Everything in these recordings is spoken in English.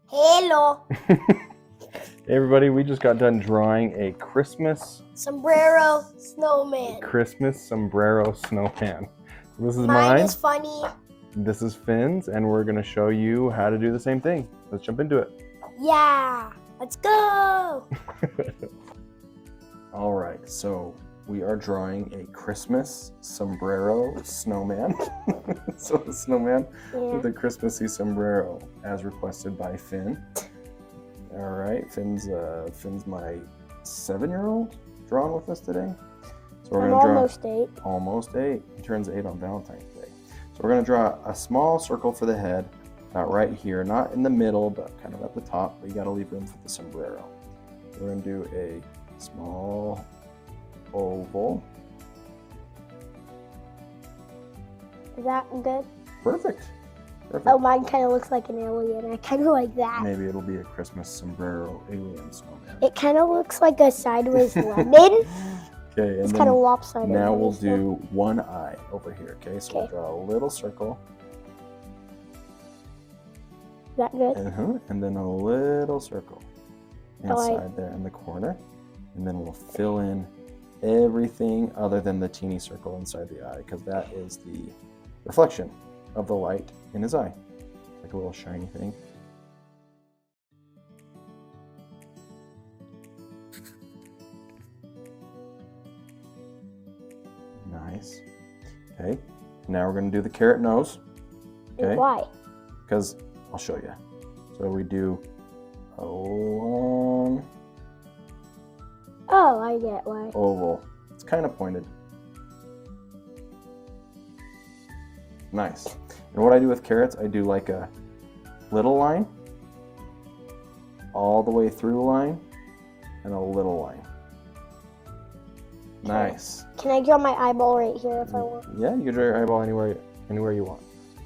Hello. Hey everybody, we just got done drawing a Christmas Sombrero Snowman. Sombrero Snowman. This is Mine mine. is funny. This is Finn's, and we're going to show you how to do the same thing. Let's jump into it. Yeah, let's go. All right, so we are drawing a Christmas Sombrero Snowman. So a snowman with a Christmassy sombrero, as requested by Finn. All right, Finn's my 7-year-old drawing with us today. So we're gonna draw almost 8. Almost 8. He turns 8 on Valentine's Day. So we're gonna draw a small circle for the head, about right here, not in the middle, but kind of at the top. But you gotta leave room for the sombrero. We're gonna do a small oval. Is that good? Perfect. Perfect. Oh, mine kind of looks like an alien. I kind of like that. Maybe it'll be a Christmas sombrero alien snowman. It kind of looks like a sideways lemon. Okay, and it's kind of lopsided. Now we'll do one eye over here. Okay, so we'll draw a little circle. Is that good? And then a little circle inside there in the corner. And then we'll fill in everything other than the teeny circle inside the eye, because that is the reflection of the light in his eye. Like a little shiny thing. Nice. Okay, now we're going to do the carrot nose. Okay. Why? Because I'll show you. So we do a long I get why. Oval. It's kind of pointed. Nice. And what I do with carrots, I do like a little line, all the way through a line, and a little line. Nice. Can I draw my eyeball right here if I want? Yeah, you can draw your eyeball anywhere you want.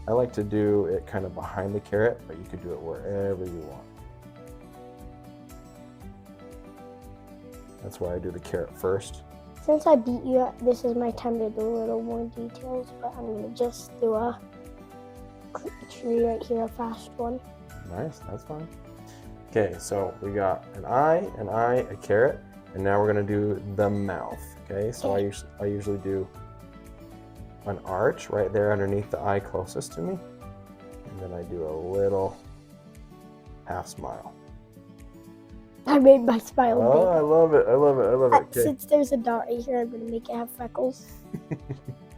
I like to do it kind of behind the carrot, but you could do it wherever you want. That's why I do the carrot first. Since I beat you, this is my time to do a little more details, but I'm going to just do a tree right here, a fast one. Nice, that's fine. Okay, so we got an eye, a carrot, and now we're going to do the mouth. Okay, so I usually do an arch right there underneath the eye closest to me, and then I do a little half smile. I made my smile big. Oh, I love it, I love it, I love it. Okay. Since there's a dot right here, I'm going to make it have freckles.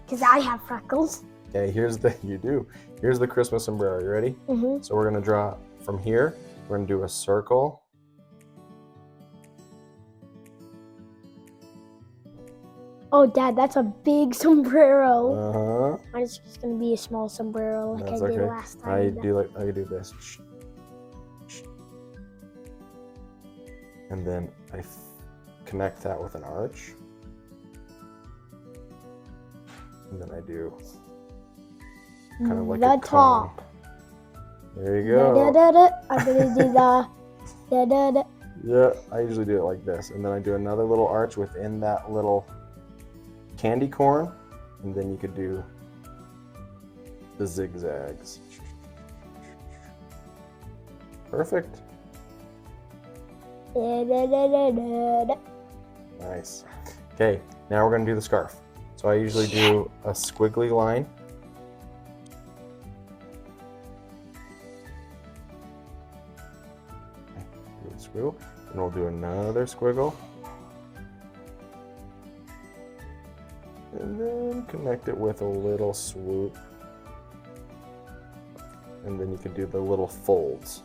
Because I have freckles. Okay, here's the Christmas sombrero. You ready? Mm-hmm. So we're going to draw from here. We're going to do a circle. Oh, Dad, that's a big sombrero. Uh-huh. Mine's just going to be a small sombrero like That's I did okay. last time. I do this. And then I connect that with an arch. And then I do kind of like the a top. cone. There you go. I'm going to do the Yeah, I usually do it like this. And then I do another little arch within that little candy corn. And then you could do the zigzags. Perfect. Nice. Okay, now we're going to do the scarf. So I usually do a squiggly line. Do a squiggle, and we'll do another squiggle. And then connect it with a little swoop. And then you can do the little folds,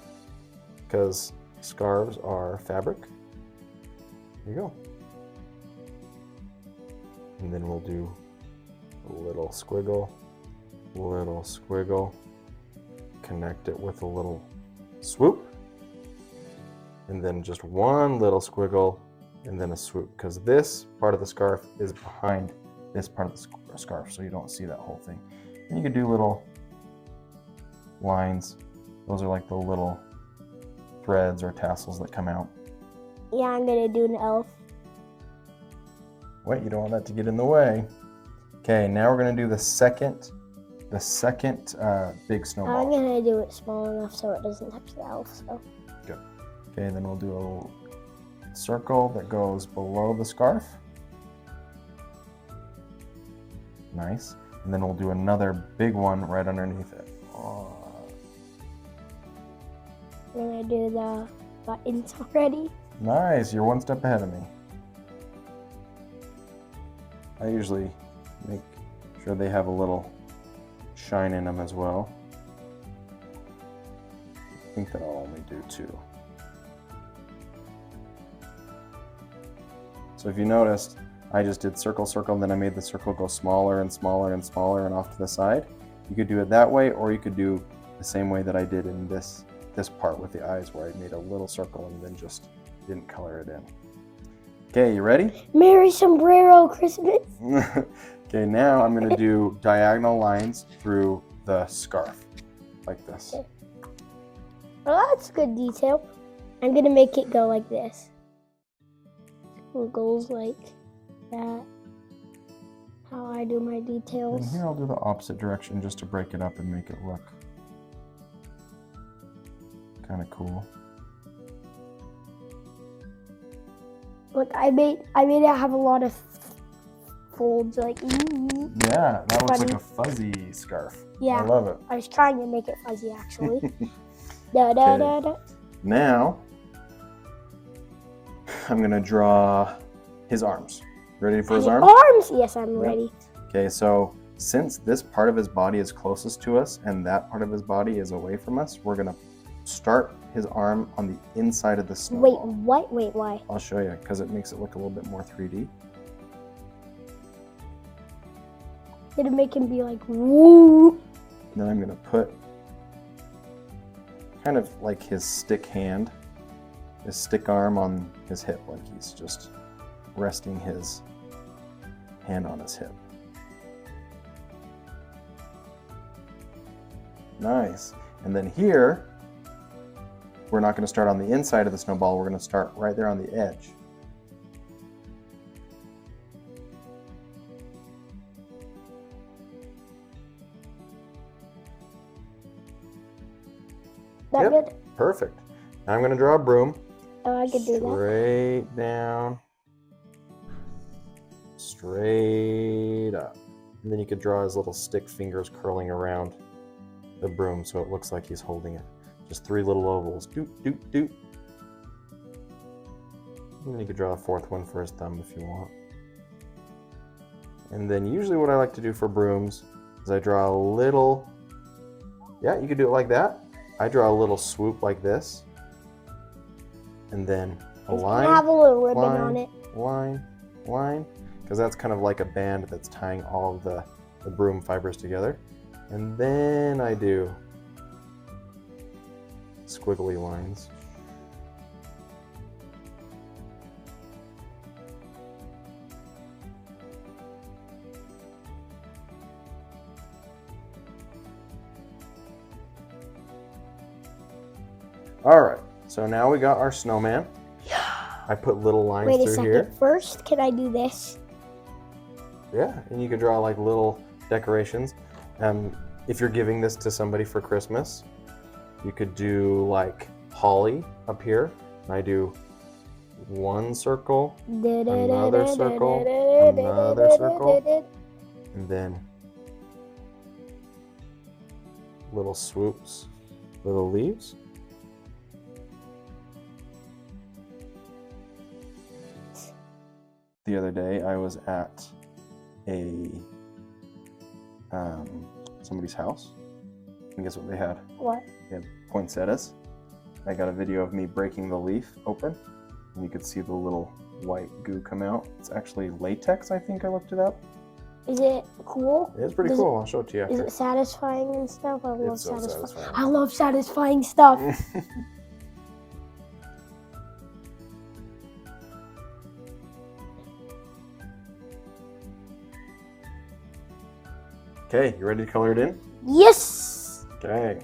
because scarves are fabric. There you go. And then we'll do a little squiggle, connect it with a little swoop, and then just one little squiggle, and then a swoop, because this part of the scarf is behind this part of the scarf, so you don't see that whole thing. And you could do little lines. Those are like the little threads or tassels that come out. Yeah, I'm going to do an elf. Wait, you don't want that to get in the way. Okay, now we're going to do the second the second big I'm snowball. gonna do it small enough so it doesn't touch the elf. So. Good. Okay, and then we'll do a little circle that goes below the scarf. Nice. And then we'll do another big one right underneath it. Oh. I'm gonna do the buttons already. Nice, you're one step ahead of me. I usually make sure they have a little shine in them as well. I think that I'll only do 2. So if you noticed, I just did circle, circle, and then I made the circle go smaller and smaller and smaller and off to the side. You could do it that way, or you could do the same way that I did in this part with the eyes, where I made a little circle and then just didn't color it in. Okay, you ready? Merry Sombrero Christmas. Okay, now I'm gonna do diagonal lines through the scarf, like this. Okay. Well, that's good detail. I'm gonna make it go like this. It goes like that. How I do my details. And here I'll do the opposite direction just to break it up and make it look kind of cool. Look, I made it have a lot of folds, like. Yeah, that looks like a fuzzy scarf. Yeah, I love it. I was trying to make it fuzzy, actually. Da, da, da, da. Now, I'm gonna draw his arms. Ready for his arms? Arms? Yes, I'm ready. Okay, so since this part of his body is closest to us and that part of his body is away from us, we're gonna start his arm on the inside of the snowball. Wait, what? Wait, why? I'll show you, because it makes it look a little bit more 3D. It'll make him be like, woo. Then I'm gonna put kind of like his stick hand, his stick arm on his hip, like he's just resting his hand on his hip. Nice. And then here, we're not going to start on the inside of the snowball, we're going to start right there on the edge. That good? Perfect. Now I'm going to draw a broom. Oh, I could do that. Straight down. Straight up. And then you could draw his little stick fingers curling around the broom so it looks like he's holding it. Just 3 little ovals. Doot, doot, doot. And then you could draw a 4th one for his thumb if you want. And then usually what I like to do for brooms is I draw a little, yeah, you could do it like that. I draw a little swoop like this. And then a line, have a little ribbon line, on it. line, line. Because that's kind of like a band that's tying all of the broom fibers together. And then I do squiggly lines. All right, so now we got our snowman. I put little lines Wait a through second. here. First, can I do this? Yeah, and you can draw like little decorations. If you're giving this to somebody for Christmas, you could do like holly up here. And I do one circle, another circle, another circle, and then little swoops, little leaves. The other day I was at somebody's house, and guess what they had? What? They had poinsettias. I got a video of me breaking the leaf open, and you could see the little white goo come out. It's actually latex, I think I looked it up. Is it cool? It's pretty cool. I'll show it to you after. Is it satisfying and stuff? I love It's so satisfying. I love satisfying stuff. Okay, you ready to color it in? Yes! Okay.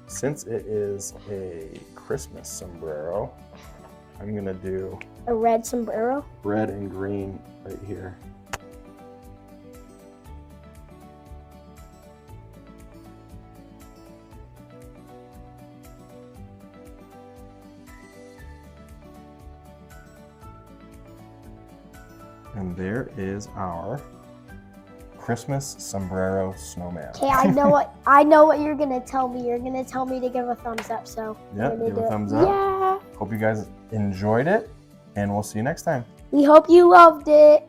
Since it is a Christmas sombrero, I'm gonna do A red sombrero? red and green right here. And there is our Christmas sombrero snowman. Okay, I know what you're gonna tell me. You're gonna tell me to give a thumbs up. So Yep, give a thumbs up. Yeah. Hope you guys enjoyed it, and we'll see you next time. We hope you loved it.